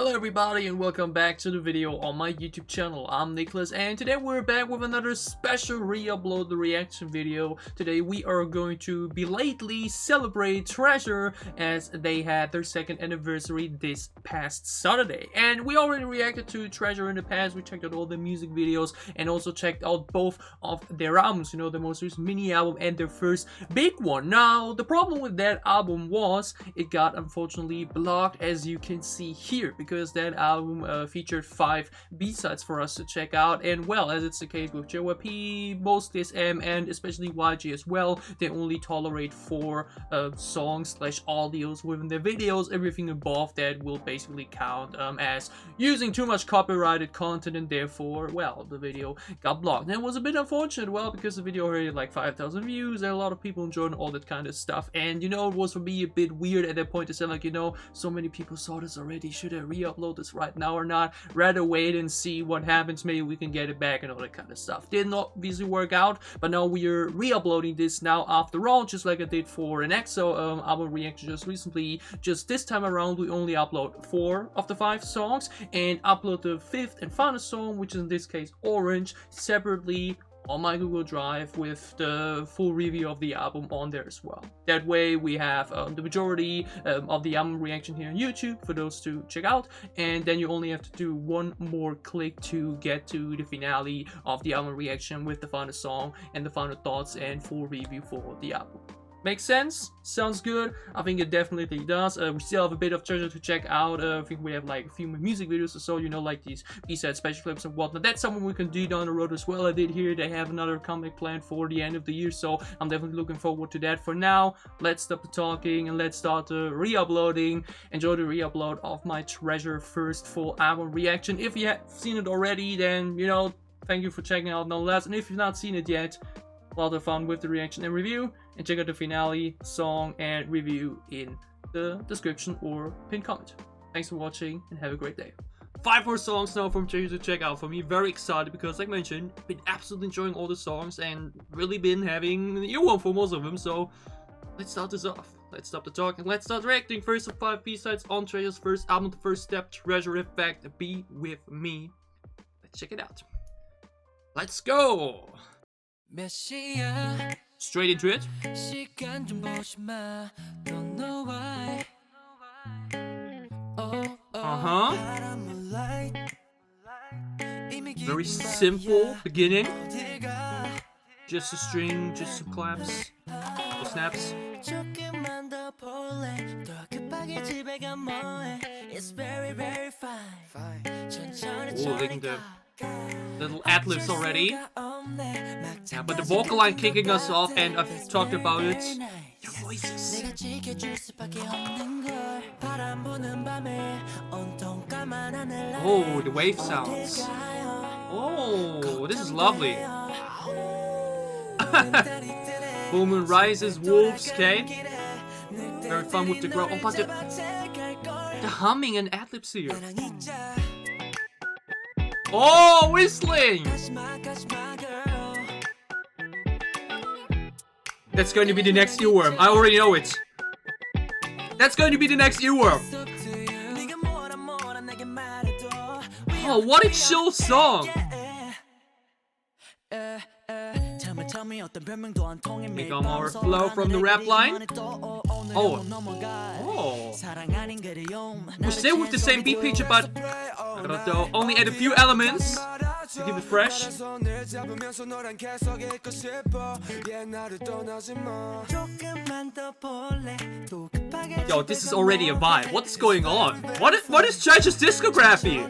Hello everybody and welcome back to the video on my YouTube channel. I'm Nicholas and today we're back with another special re-upload reaction video. Today we are going to belatedly celebrate Treasure as they had their second anniversary this past Saturday. And we already reacted to Treasure in the past. We checked out all the music videos and also checked out both of their albums, you know, the most recent mini album and their first big one. Now the problem with that album was it got unfortunately blocked, as you can see here, because that album featured 5 B-sides for us to check out, and well, as it's the case with JYP, both SM and especially YG as well, they only tolerate 4 songs / audios within their videos. Everything above that will basically count as using too much copyrighted content, and therefore, well, the video got blocked. And it was a bit unfortunate, well, because the video already had like 5,000 views and a lot of people enjoyed all that kind of stuff, and you know, it was for me a bit weird at that point to say like, you know, so many people saw this already, should I re-upload this right now or not? Rather wait and see what happens, maybe we can get it back and all that kind of stuff. Did not obviously work out, but now we are re-uploading this now after all, just like I did for an EXO album reaction just recently. Just this time around we only upload 4 of the 5 songs and upload the 5th and final song, which is in this case Orange, separately on my Google Drive with the full review of the album on there as well. That way we have the majority of the album reaction here on YouTube for those to check out, and then you only have to do one more click to get to the finale of the album reaction with the final song and the final thoughts and full review for the album. Makes sense? Sounds good? I think it definitely does. We still have a bit of Treasure to check out. I think we have like a few music videos or so, you know, like these B-side special clips and whatnot. That's something we can do down the road as well. I did hear they have another comeback planned for the end of the year, so I'm definitely looking forward to that. For now, let's stop the talking and let's start the re-uploading. Enjoy the re-upload of my Treasure first full album reaction. If you have seen it already, then, you know, thank you for checking out nonetheless. And if you've not seen it yet, a lot of fun with the reaction and review, and check out the finale, song, and review in the description or pinned comment. Thanks for watching and have a great day. 5 more songs now from Treasure to check out for me. Very excited because, like mentioned, been absolutely enjoying all the songs and really been having an earworm for most of them. So let's start this off. Let's stop the talk and let's start reacting. First of 5 B-sides on Treasure's first album, The First Step, Treasure Effect, Be With Me. Let's check it out. Let's go! Straight into it. Very simple beginning. Just a string, just some claps, or snaps. Oh, liking the little ad-libs already. Yeah, but the vocal line kicking us off, and I've talked about it. Your voices. Oh, the wave sounds. Oh, this is lovely. Woman rises, wolves, okay? Very fun with the growl. Oh, but the humming and ad-libs here. Oh, whistling! That's going to be the next earworm. I already know it. That's going to be the next earworm. Oh, what a chill song! We got more flow from the rap line. Oh. We stay with the same beat picture, but only add a few elements to keep it fresh. Yo, this is already a vibe. What's going on? What is Treasure's discography?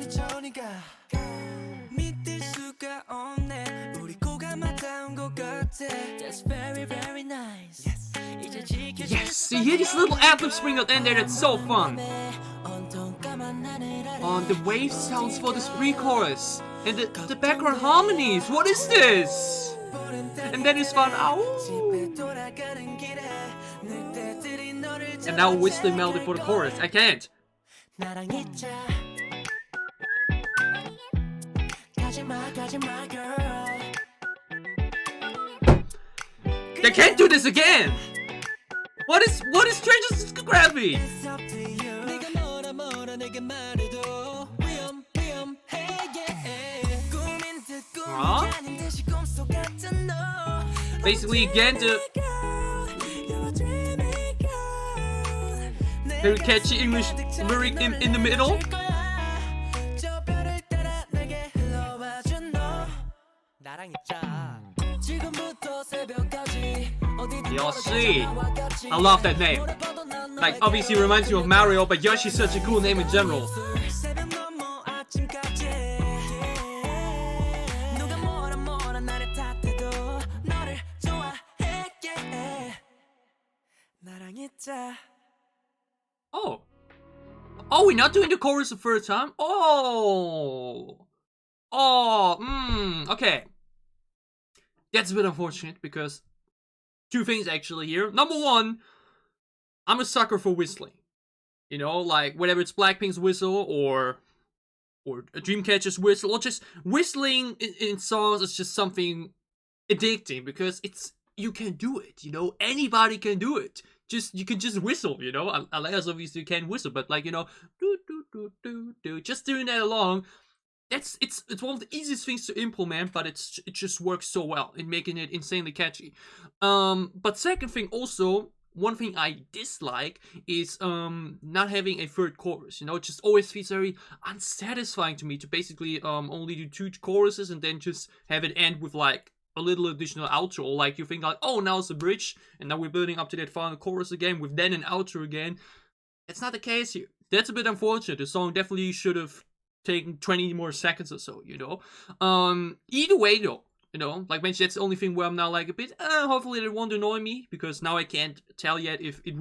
Yes, you hear these little ad-libs spring out in there, that's so fun. On the wave sounds for this pre-chorus. And the background harmonies, what is this? And then it's fun, ow! And now whistling melody for the chorus, I can't. They can't do this again! What is Treasure's discography? Huh? Basically, again, the very catchy English lyric in the middle. Yoshi. I love that name. Like, obviously it reminds you of Mario, but Yoshi's such a cool name in general. Oh. Oh, we're not doing the chorus the first time? Oh. Oh, okay. That's a bit unfortunate because two things actually here. Number one, I'm a sucker for whistling. You know, like whether it's Blackpink's whistle or Dreamcatcher's whistle, or just whistling in songs is just something addicting because you can do it, you know, anybody can do it. You can just whistle, you know, unless obviously you can't whistle, but like, you know, just doing that along, it's one of the easiest things to implement, but it just works so well in making it insanely catchy. But second thing also, one thing I dislike is not having a third chorus, you know, it just always feels very unsatisfying to me to basically only do 2 choruses and then just have it end with like a little additional outro. Like you think like, oh, now it's a bridge and now we're building up to that final chorus again with then an outro again. That's not the case here. That's a bit unfortunate. The song definitely should have taken 20 more seconds or so, you know. Either way though, you know, like mentioned, that's the only thing where I'm now like a bit, hopefully it won't annoy me, because now I can't tell yet if it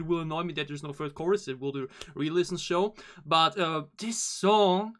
will annoy me that there's no third chorus. It will do a re-listen show. But this song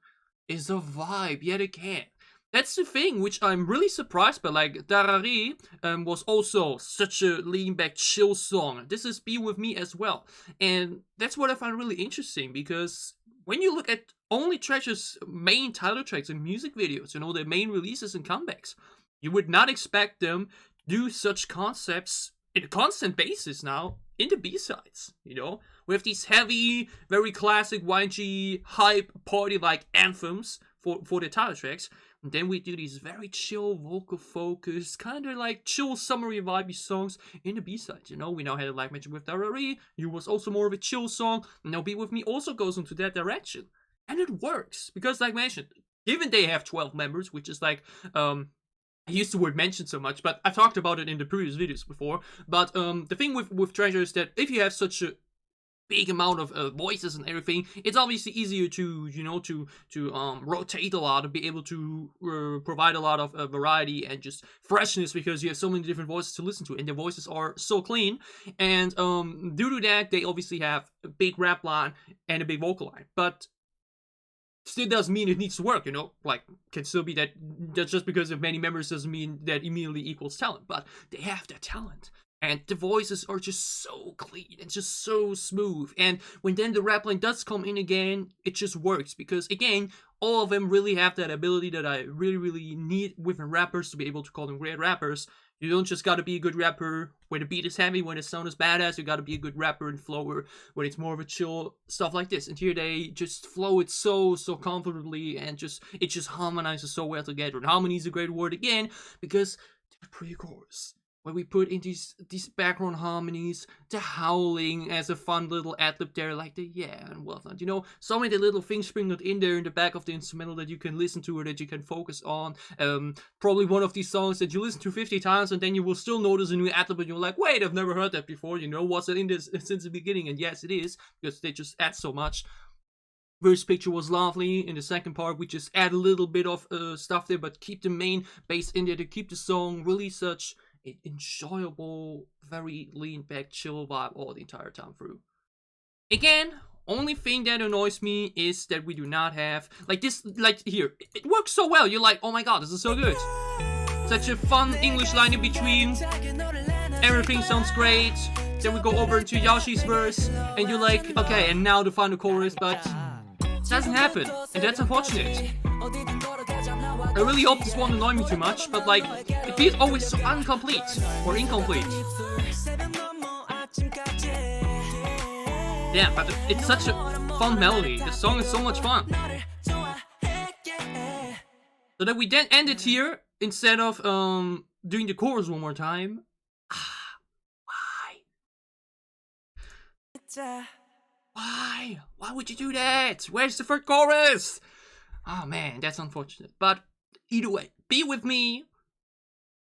is a vibe yet again. That's the thing which I'm really surprised by. Like, Darari was also such a lean-back, chill song. This is Be With Me as well. And that's what I find really interesting, because when you look at only Treasure's main title tracks and music videos, you know, their main releases and comebacks, you would not expect them to do such concepts in a constant basis now in the B-sides, you know? We have these heavy, very classic YG hype party-like anthems for the title tracks. And then we do these very chill, vocal-focused, kind of like chill, summery, vibey songs in the B-sides. You know, we now had a live mention with Darari. You was also more of a chill song. Now Be With Me also goes into that direction. And it works. Because, like mentioned, given they have 12 members, which is like, I used the word mentioned so much, but I talked about it in the previous videos before. But the thing with Treasure is that if you have such a big amount of voices and everything, it's obviously easier to, you know, to rotate a lot and be able to provide a lot of variety and just freshness, because you have so many different voices to listen to and their voices are so clean. And due to that, they obviously have a big rap line and a big vocal line, but still doesn't mean it needs to work, you know, like, can still be that just because of many members doesn't mean that immediately equals talent, but they have that talent. And the voices are just so clean and just so smooth. And when then the rap line does come in again, it just works. Because again, all of them really have that ability that I really, really need within rappers to be able to call them great rappers. You don't just gotta be a good rapper when the beat is heavy, when the sound is badass. You gotta be a good rapper and flower when it's more of a chill, stuff like this. And here they just flow it so comfortably, and it just harmonizes so well together. And harmony is a great word again, because the pre-chorus, where we put in these background harmonies, the howling as a fun little ad-lib there, like the yeah and whatnot. You know, so many little things sprinkled in there in the back of the instrumental that you can listen to or that you can focus on. Probably one of these songs that you listen to 50 times and then you will still notice a new ad-lib and you're like, wait, I've never heard that before, you know, was it in this since the beginning? And yes, it is, because they just add so much. First picture was lovely. In the second part, we just add a little bit of stuff there, but keep the main bass in there to keep the song really such an enjoyable, very lean back, chill vibe all the entire time through. Again, only thing that annoys me is that we do not have, like this, like here, it works so well. You're like, oh my god, this is so good. Such a fun English line in between. Everything sounds great. Then we go over into Yoshi's verse, and you're like, okay, and now the final chorus, but it doesn't happen, and that's unfortunate. I really hope this won't annoy me too much, but like, it feels always so incomplete. Yeah, but it's such a fun melody. The song is so much fun. So that we then end it here instead of doing the chorus one more time. Why? Why? Why would you do that? Where's the third chorus? Oh man, that's unfortunate. But either way, Be With Me.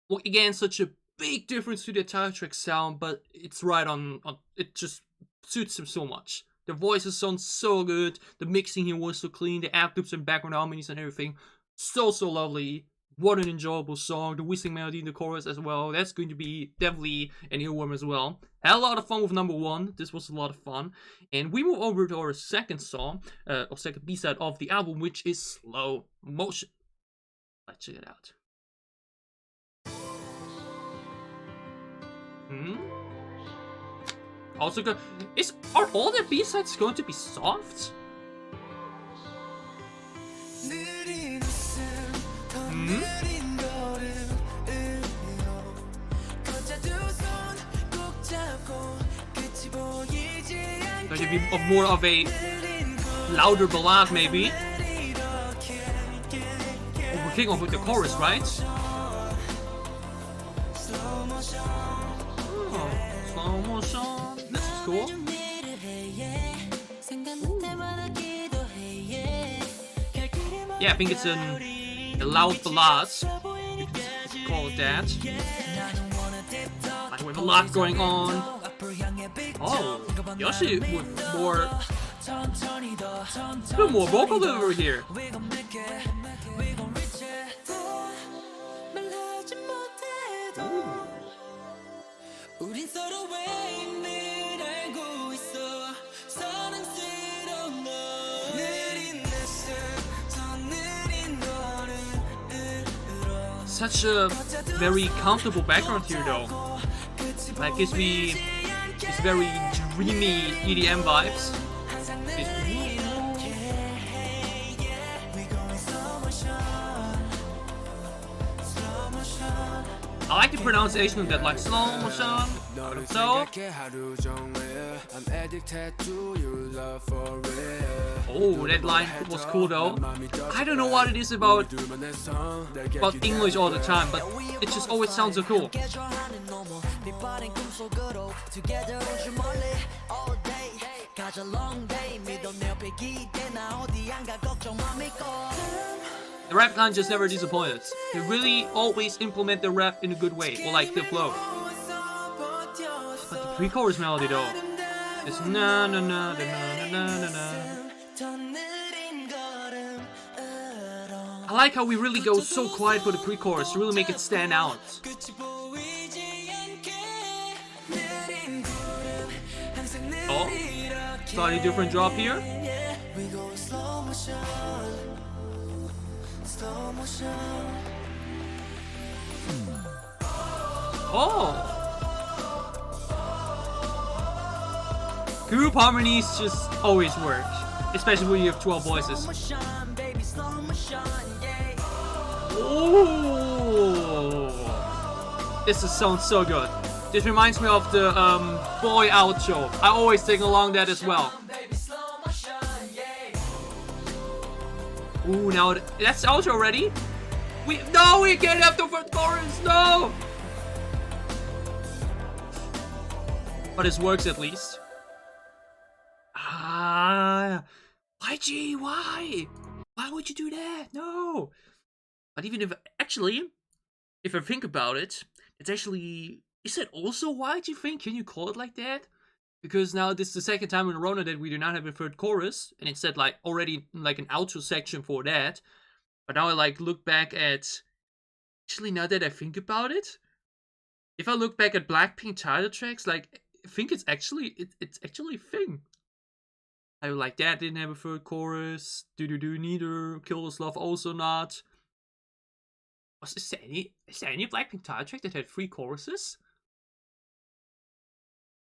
Well, again, such a big difference to the title track sound, but it's right on. It just suits him so much. The voices sound so good. The mixing here was so clean. The ad loops and background harmonies and everything. So lovely. What an enjoyable song. The whistling melody in the chorus as well. That's going to be definitely an earworm as well. Had a lot of fun with number 1. This was a lot of fun. And we move over to our second song, or second B-side of the album, which is Slow Motion. Let's check it out. Also good. Are all the B-sides going to be soft? Going to be more of a louder ballad, maybe. Oh, we're kicking off with the chorus, right? Oh, slow motion. This is cool. Yeah, I think it's a loud ballad. You can call it that. Like with a lot going on. Oh, Yoshi with more vocal delivery here. Such a very comfortable background here, though. Like, gives me these very dreamy EDM vibes. I like the pronunciation of that, like slow motion. So, oh, that line was cool though. I don't know what it is about English all the time, but it just always sounds so cool. The rap line just never disappointed. They really always implement the rap in a good way, or like the flow. But the pre-chorus melody though, is na na na na na na na na. I like how we really go so quiet for the pre-chorus to really make it stand out. Oh, slightly different drop here. Oh! Group harmonies just always work, especially when you have 12 voices. Oh! This sounds so good. This reminds me of the Boy outro. I always sing along that as well. Ooh, now that's outro already? We can't have the first chorus, no! But it works at least. YG, why? Why would you do that? No! But even if I think about it, it's actually... Is that also YG thing? Can you call it like that? Because now this is the second time in a row that we do not have a third chorus, and instead like already like an outro section for that. But now I like look back at, actually now that I think about it, if I look back at Blackpink title tracks, like I think it's actually a thing. I like that didn't have a third chorus. Do neither. Kill This Love also not. Is there any Blackpink title track that had 3 choruses?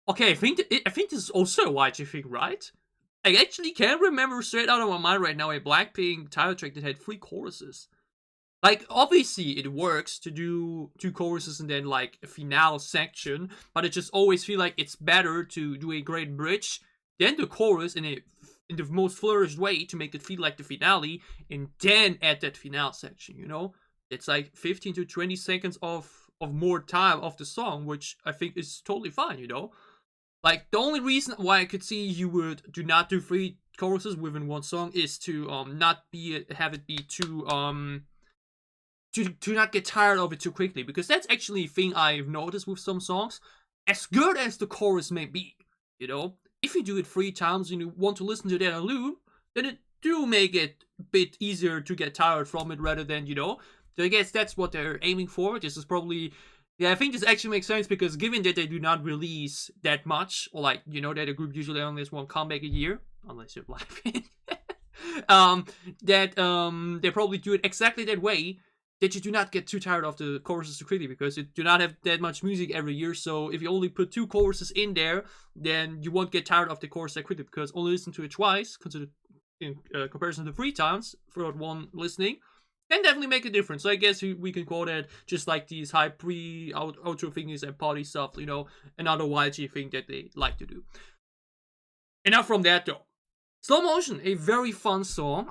Okay, I think this is also a YG thing, right? I actually can't remember straight out of my mind right now a Blackpink title track that had 3 choruses. Like, obviously it works to do 2 choruses and then like a finale section, but I just always feel like it's better to do a great bridge, then the chorus, and a in the most flourished way to make it feel like the finale, and then add that finale section, you know? It's like 15 to 20 seconds of more time of the song, which I think is totally fine, you know? Like, the only reason why I could see you would not do 3 choruses within one song is to have it be too to not get tired of it too quickly, because that's actually a thing I've noticed with some songs. As good as the chorus may be, you know, if you do it 3 times and you want to listen to that on loop, then it do make it a bit easier to get tired from it, rather than, you know. So I guess that's what they're aiming for. This is probably, yeah, I think this actually makes sense, because given that they do not release that much, or like, you know, that a group usually only has 1 comeback a year, unless you're Blackpink, they probably do it exactly that way, that you do not get too tired of the choruses too quickly, because you do not have that much music every year. So if you only put 2 choruses in there, then you won't get tired of the chorus that quickly, because only listen to it twice, consider in comparison to 3 times throughout one listening, can definitely make a difference. So I guess we can call that just like these high outro thingies and party stuff, you know, another YG thing that they like to do. Enough from that though. Slow Motion, a very fun song.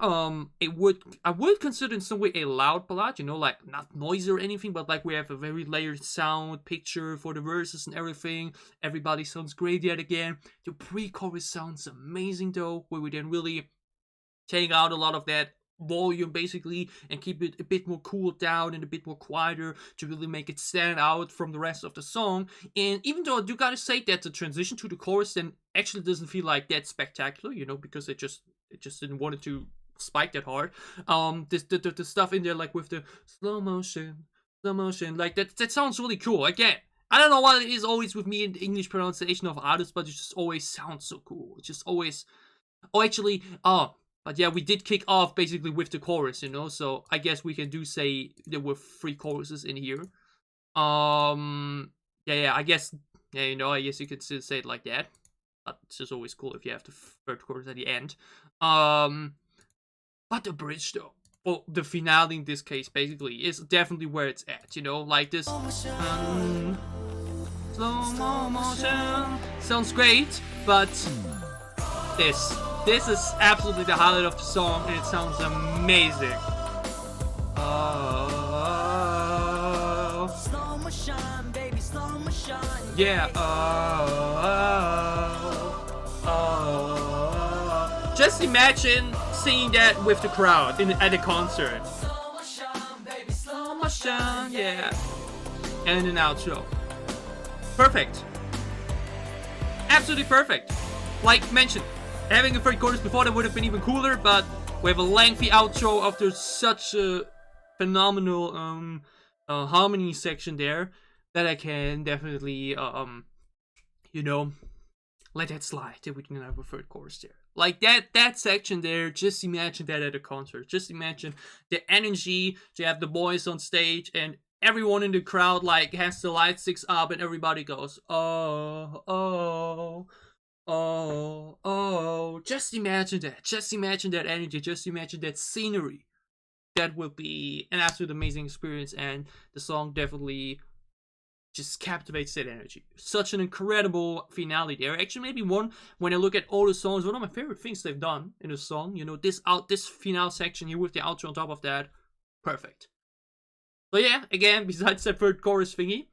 I would consider in some way a loud ballad, you know, like not noisy or anything, but like we have a very layered sound picture for the verses and everything. Everybody sounds great yet again. The pre-chorus sounds amazing though, where we then really take out a lot of that volume basically and keep it a bit more cooled down and a bit more quieter to really make it stand out from the rest of the song. And even though I do gotta say that the transition to the chorus then actually doesn't feel like that spectacular, you know, because it just didn't want it to spike that hard. The stuff in there, like with the slow motion, like that sounds really cool. Again, I don't know what it is always with me in the English pronunciation of artists, but it just always sounds so cool. It just always, but yeah, we did kick off basically with the chorus, you know, so I guess we can do say there were 3 choruses in here. I guess, yeah, you know, I guess you could still say it like that. But it's just always cool if you have the 3rd chorus at the end. But the bridge though, well, the finale in this case basically is definitely where it's at, you know, like this. Slow motion sounds great, but this is absolutely the highlight of the song, and it sounds amazing. Slow motion, baby, slow motion. Yeah. Just imagine singing that with the crowd at a concert. Slow motion, baby, slow motion. Yeah. And an outro. Perfect. Absolutely perfect. Like mentioned, having a 3rd chorus before that would have been even cooler, but we have a lengthy outro after such a phenomenal harmony section there that I can definitely you know, let that slide that we didn't have a 3rd chorus there. Like that section there, just imagine that at a concert. Just imagine the energy to have the boys on stage and everyone in the crowd like has the light sticks up and everybody goes, oh. Just imagine that. Just imagine that energy. Just imagine that scenery. That will be an absolute amazing experience, and the song definitely just captivates that energy. Such an incredible finale there. Actually, maybe one, when I look at all the songs, one of my favorite things they've done in a song. You know, this finale section here with the outro on top of that. Perfect. So yeah, again, besides that 3rd chorus thingy,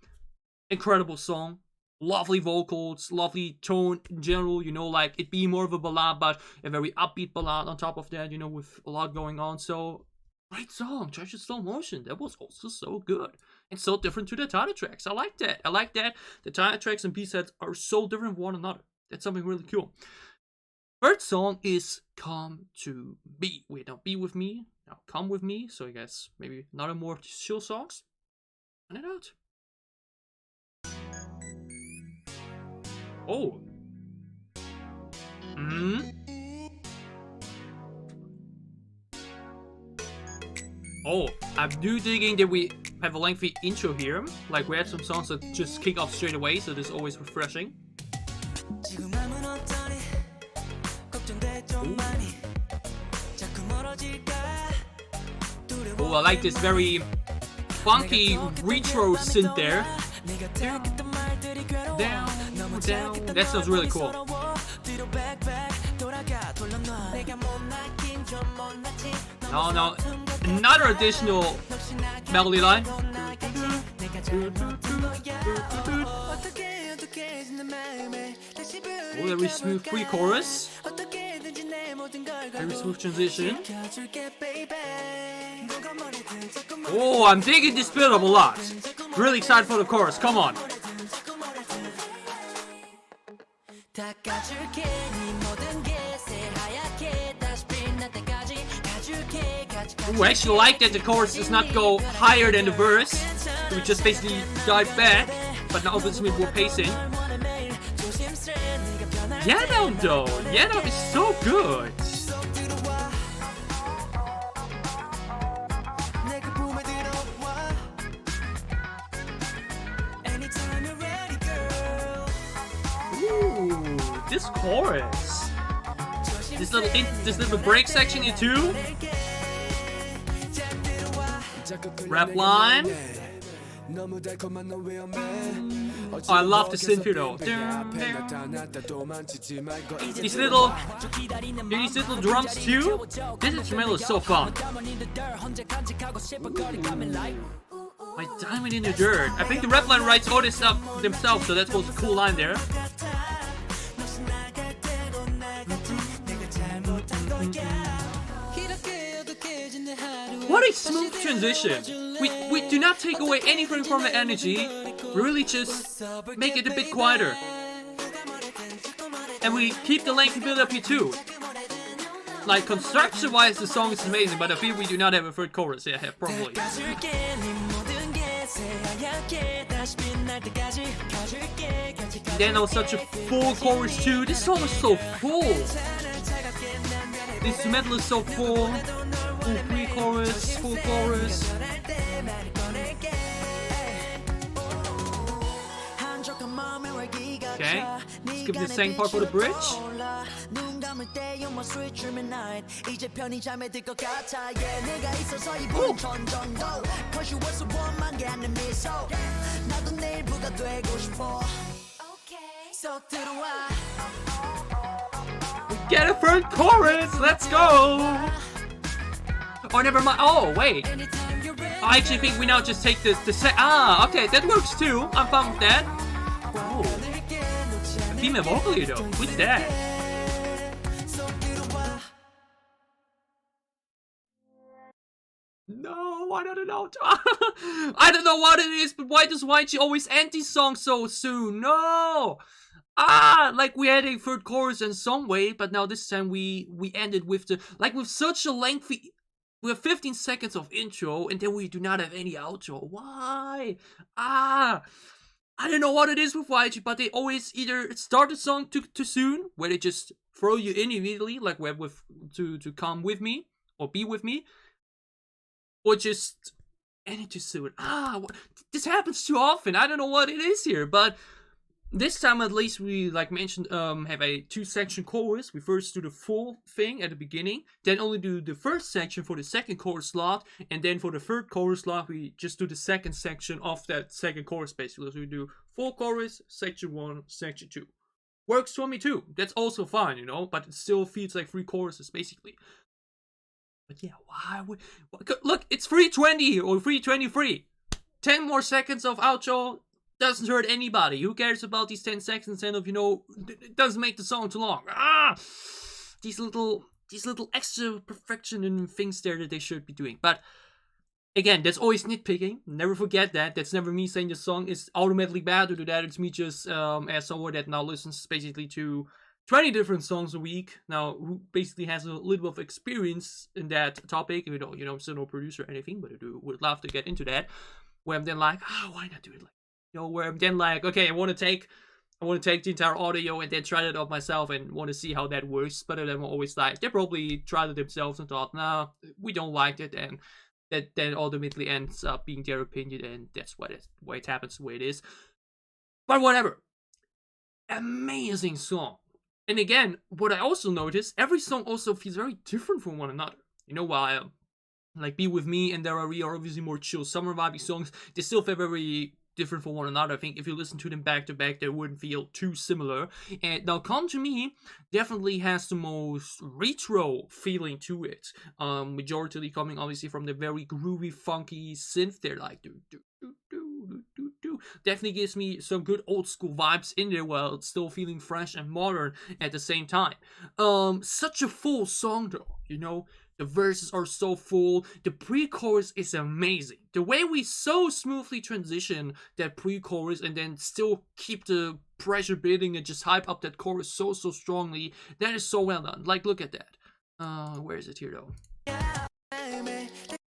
incredible song. Lovely vocals, lovely tone in general, you know, like it being more of a ballad, but a very upbeat ballad on top of that, you know, with a lot going on. So, great song, Treasure Slow Motion. That was also so good. And so different to the title tracks. I like that. I like that. The title tracks and B-sides are so different from one another. That's something really cool. 3rd song is Come to Be. Wait, now Be With Me. Now Come With Me. So I guess maybe another more of these chill songs. Find it out. Oh. Oh, I'm digging that we have a lengthy intro here. Like we had some songs that just kick off straight away, so this is always refreshing. Oh, I like this very funky retro synth there. Down. That sounds really cool. No, no, another additional melody line. Oh, very smooth pre-chorus. Very smooth transition. Oh, I'm digging this build-up a lot. Really excited for the chorus, come on. Ooh, I actually like that the chorus does not go higher than the verse. We just basically dive back, but now obviously we're pacing. Yenom though, Yenom is so good. Ooh, this chorus. This little break section here too. Rap line. Oh, I love the synth here though. These little drums too. This instrumental is so fun. Ooh. My diamond in the dirt. I think the rap line writes all this stuff themselves, so that's both a cool line there. What a smooth transition. We do not take away anything from the energy. We really just make it a bit quieter. And we keep the lengthy build up here too. Like construction wise the song is amazing, but I feel we do not have a third chorus. Yeah, probably. Then on such a full chorus too. This song is so full. This instrumental is so full. Full pre-chorus, full chorus. Okay, let's skip the second part for the bridge. Ooh. We get a third chorus, let's go! Oh, never mind. Oh, wait. I actually think we now just take the set. Ah, okay, that works too. I'm fine with that. Oh, a female vocal here though. Who's that? No, I don't know. I don't know what it is, but why does YG always end these songs so soon? No. Ah, like we had a third chorus in some way, but now this time we ended with with such a lengthy. We have 15 seconds of intro, and then we do not have any outro. Why? Ah, I don't know what it is with YG, but they always either start the song too soon, where they just throw you in immediately, like with to come with me or be with me, or just end it too soon. Ah, this happens too often. I don't know what it is here, but. This time at least we, like mentioned, have a 2-section chorus. We first do the full thing at the beginning, then only do the first section for the second chorus slot, and then for the third chorus slot we just do the second section of that second chorus basically. So we do full chorus, section 1, section 2. Works for me too. That's also fine, you know, but it still feels like 3 choruses basically. But yeah, why would... Look, it's 3:20 or 3:23. 10 more seconds of outro. Doesn't hurt anybody. Who cares about these 10 seconds and it doesn't make the song too long. Ah, these little extra perfection and things there that they should be doing. But again, that's always nitpicking. Never forget that. That's never me saying the song is automatically bad or do that. It's me just as someone that now listens basically to 20 different songs a week now, who basically has a little bit of experience in that topic. You know, I'm still no producer or anything, but I would love to get into that. Where I'm then like, why not do it like? You know, where I'm then like, okay, I want to take the entire audio and then try it out myself and want to see how that works. But I'm always like, they probably tried it themselves and thought, nah, we don't like it, and that then ultimately ends up being their opinion, and that's why it happens the way it is. But whatever. Amazing song. And again, what I also noticed, every song also feels very different from one another. You know, while like Be With Me and There Are obviously more chill summer vibey songs, they still feel very different from one another. I think if you listen to them back to back, they wouldn't feel too similar. And now Come to Me definitely has the most retro feeling to it. Majority coming obviously from the very groovy, funky synth there, like do do do do do do. Definitely gives me some good old school vibes in there while it's still feeling fresh and modern at the same time. Such a full song though, you know. The verses are so full. The pre-chorus is amazing. The way we so smoothly transition that pre-chorus and then still keep the pressure building and just hype up that chorus so strongly. That is so well done. Like, look at that. Where is it here though?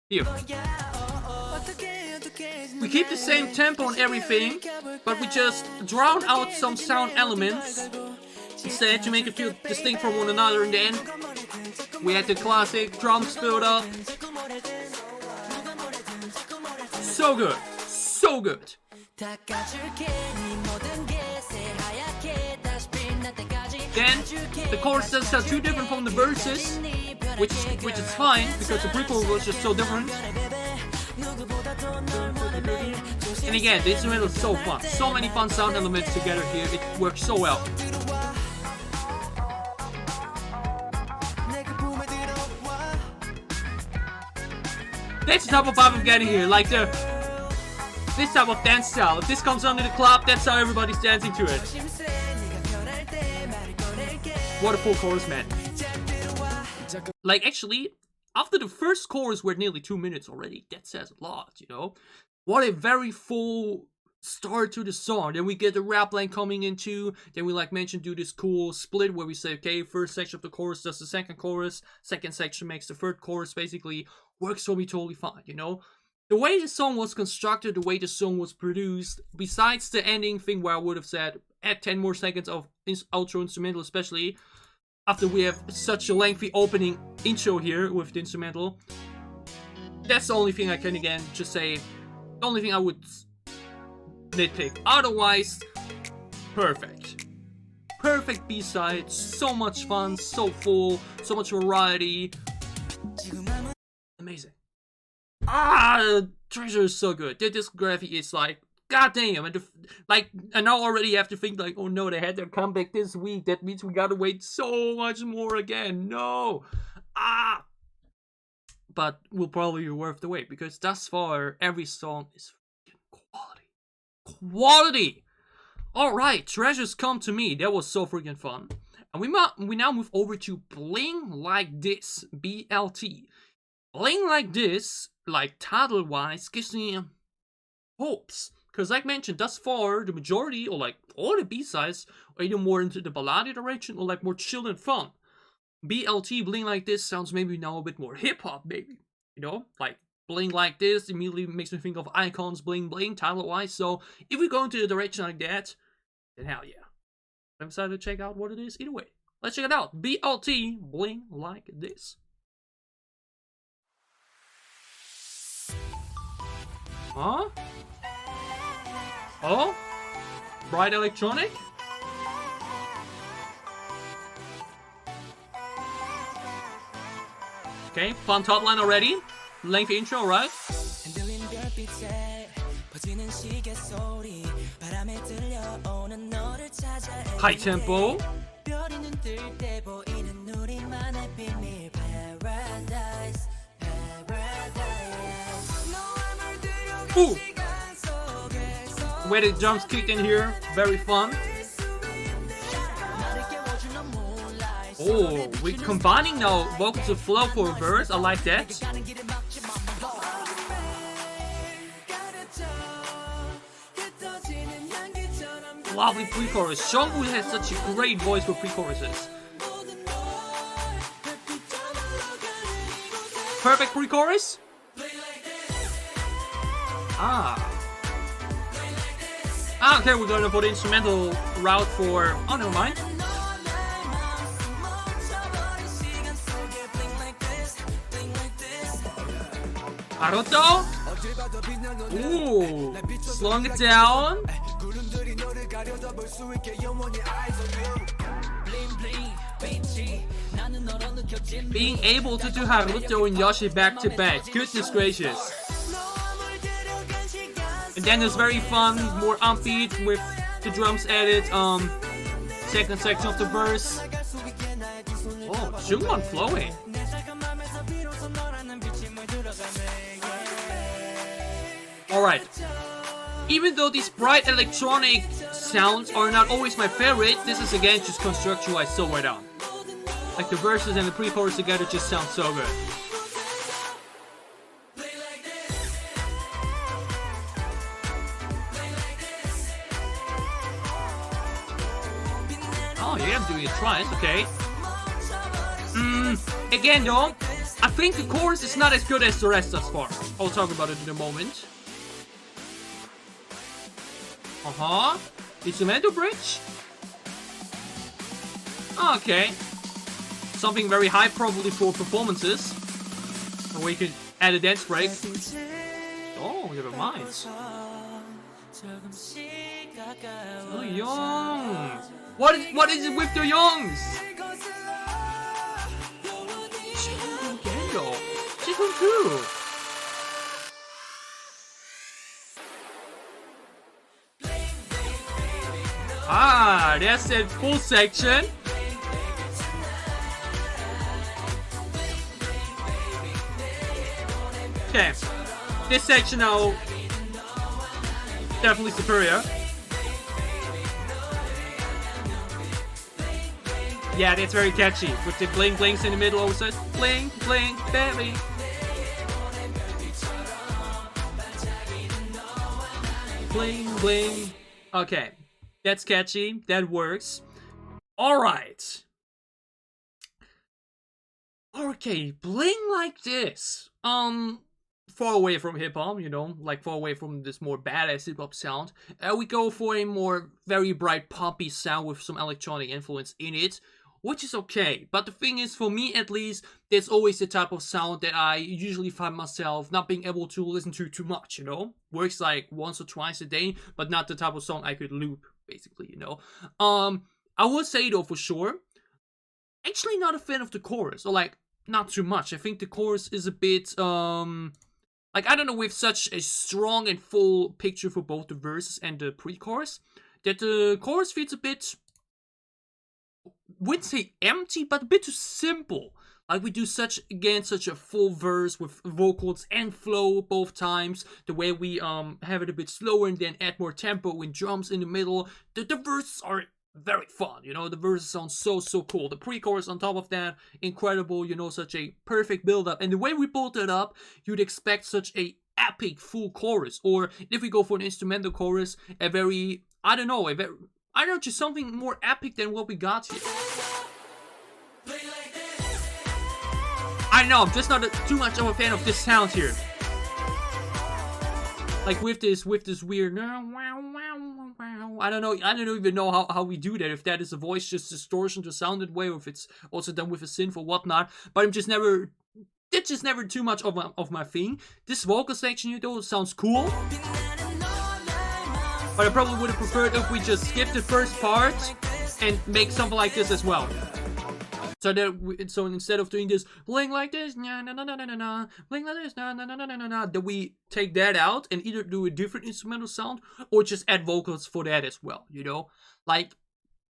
Here. We keep the same tempo and everything, but we just drown out some sound elements instead to make it feel distinct from one another, and then we had the classic drums build up. So good. So good. Then the chorus does sound too different from the verses, which is fine because the pre-chorus was just so different. And again, the instrumental is so fun. So many fun sound elements together here. It works so well. That's the type of vibe I'm getting here. Like this type of dance style. If this comes onto the club, that's how everybody's dancing to it. What a full chorus, man. Like, actually, after the first chorus, we're nearly 2 minutes already. That says a lot, you know? What a very full start to the song. Then we get the rap line coming into. Then we, like mentioned, do this cool split where we say, okay, first section of the chorus does the second chorus. Second section makes the third chorus, basically. Works for me totally fine, you know? The way the song was constructed, the way the song was produced, besides the ending thing where I would have said, add 10 more seconds of outro instrumental, especially after we have such a lengthy opening intro here with the instrumental. That's the only thing I can, again, just say, the only thing I would nitpick. Otherwise, perfect. Perfect B-side, so much fun, so full, so much variety. Amazing. Treasure is so good. The discography is like, goddamn, and I now already have to think like, oh no, they had their comeback this week. That means we gotta wait so much more again. No, but will probably be worth the wait because thus far every song is freaking quality. All right, Treasures Come to Me. That was so freaking fun, and we now move over to Bling Like This, BLT. Bling Like This, like title-wise, gives me hopes. Because like mentioned, thus far, the majority, or like all the B-sides, are either more into the ballad direction, or like more chill and fun. BLT, Bling Like This, sounds maybe now a bit more hip-hop, maybe. You know? Like, Bling Like This immediately makes me think of Icons Bling Bling, title-wise. So, if we go into a direction like that, then hell yeah. I'm excited to check out what it is either way. Let's check it out. BLT, Bling Like This. Huh? Oh? Bright electronic? Okay, fun top line already. Lengthy intro, right? High tempo. Ooh! Where the drums kicked in here, very fun. Oh, we're combining now vocals to flow for a verse, I like that. Lovely pre-chorus. Jungwoo has such a great voice for pre-choruses. Perfect pre-chorus. Okay, we're going for the instrumental route for... Oh, never mind. Naruto? Ooh, slowing it down. Being able to do Haruto and Yoshi back to back. Goodness gracious. And then it's very fun, more upbeat with the drums added. Second section of the verse. Oh, Jungwon flowing. Alright. Even though these bright electronic sounds are not always my favorite, this is again just construction-wise so right on. Like the verses and the pre-chorus together just sound so good. Oh yeah, I'm doing it twice, okay. Again though, I think the chorus is not as good as the rest thus far. I'll talk about it in a moment. Instrumental bridge? Okay. Something very high probably for performances. Or we could add a dance break. Oh, never mind. So young. What is it with the youngs? Chicken too. Ah, that's that full section. Okay, this section now definitely superior. Yeah, that's very catchy with the bling blings in the middle. Also says bling bling baby. Bling bling. Okay, that's catchy. That works. All right. Okay, bling like this. Far away from hip hop, you know, like far away from this more badass hip hop sound. We go for a more very bright poppy sound with some electronic influence in it, which is okay. But the thing is, for me at least, there's always the type of sound that I usually find myself not being able to listen to too much, you know? Works like once or twice a day, but not the type of song I could loop, basically, you know? I would say though, for sure, actually not a fan of the chorus, or like, not too much. I think the chorus is a bit, like, I don't know, with such a strong and full picture for both the verses and the pre-chorus, that the chorus feels a bit, wouldn't say empty, but a bit too simple. Like, we do such a full verse with vocals and flow both times. The way we have it a bit slower and then add more tempo and drums in the middle. The verses are very fun, you know, the verses sound so cool. The pre-chorus on top of that, incredible, you know, such a perfect build-up. And the way we built it up, you'd expect such a epic full chorus. Or if we go for an instrumental chorus, a very, I don't know, just something more epic than what we got here. I know, I'm just not too much of a fan of this sound here. Like with this weird, I don't even know how we do that. If that is a voice just distortion to sound that way, or if it's also done with a synth or whatnot. But it's just never too much of my thing. This vocal section, you know, sounds cool. But I probably would have preferred if we just skipped the first part and make something like this as well. So instead of doing this bling like this, na na na na na na, bling like this, na na na na na na, that we take that out and either do a different instrumental sound or just add vocals for that as well, you know? Like,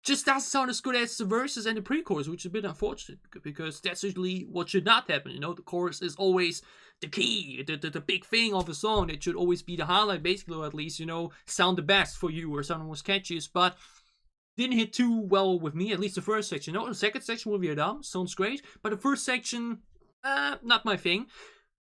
just doesn't sound as good as the verses and the pre-chorus, which is a bit unfortunate, because that's usually what should not happen, you know? The chorus is always the key, the big thing of a song. It should always be the highlight, basically, or at least, you know, sound the best for you or sound most catchiest, but didn't hit too well with me, at least the first section. No, the second section will be a dumb, sounds great, but the first section, not my thing.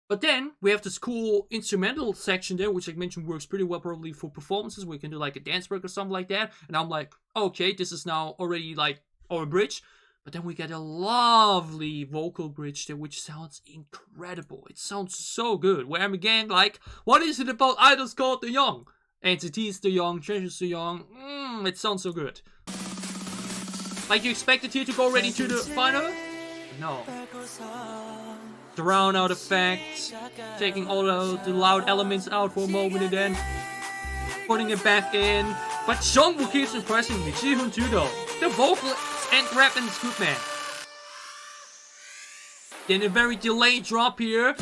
But then we have this cool instrumental section there, which I mentioned works pretty well probably for performances, where you can do like a dance break or something like that. And I'm like, okay, this is now already like our bridge. But then we get a lovely vocal bridge there, which sounds incredible. It sounds so good. Where I'm again like, what is it about idols called the young? Entities the young, treasures the young. It sounds so good. Like you expected here to go already to the final? No. Drown out effect, taking all the loud elements out for a moment and then putting it back in. But Jungwoo keeps impressing me. Jihoon too though. The vocal and rap and it's good, man. Then a very delayed drop here.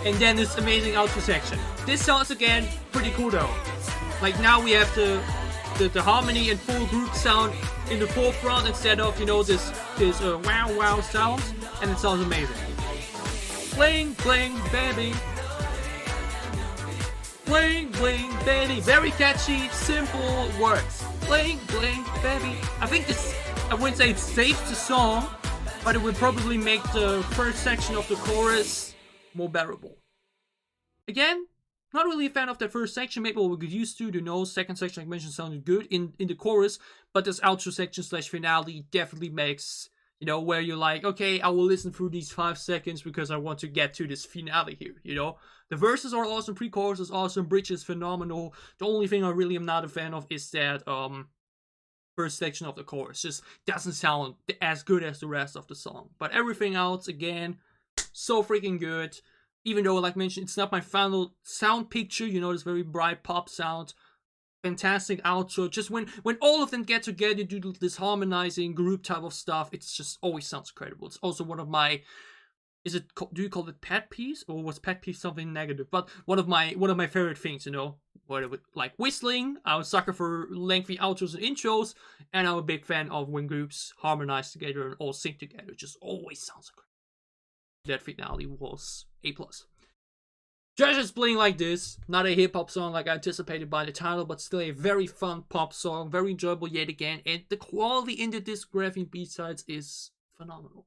and then this amazing outro section. This sounds again pretty cool though. Like now we have the harmony and full group sound in the forefront instead of, you know, this wow wow sound, and it sounds amazing. Bling bling baby, bling bling baby, very catchy, simple words. Bling bling baby. I think this, I wouldn't say it saves the song, but it would probably make the first section of the chorus more bearable. Again, not really a fan of that first section. Maybe we'll get used to. The no second section, like I mentioned, sounded good in the chorus, but this outro section / finale definitely makes, you know, where you're like, okay, I will listen through these 5 seconds because I want to get to this finale here, you know. The verses are awesome, pre-chorus is awesome, bridge is phenomenal. The only thing I really am not a fan of is that first section of the chorus. Just doesn't sound as good as the rest of the song. But everything else, again, so freaking good. Even though, like mentioned, it's not my final sound picture, you know, this very bright pop sound. Fantastic outro. Just when all of them get together, do this harmonizing group type of stuff, it's just always sounds incredible. It's also one of my, do you call it pet peeves, or was pet peeve something negative? But one of my favorite things, you know, like whistling. I'm a sucker for lengthy outros and intros, and I'm a big fan of when groups harmonize together and all sing together. It just always sounds incredible. That finale was A+. Just playing like this, not a hip-hop song like I anticipated by the title, but still a very fun pop song, very enjoyable yet again, and the quality in the discography B-sides is phenomenal.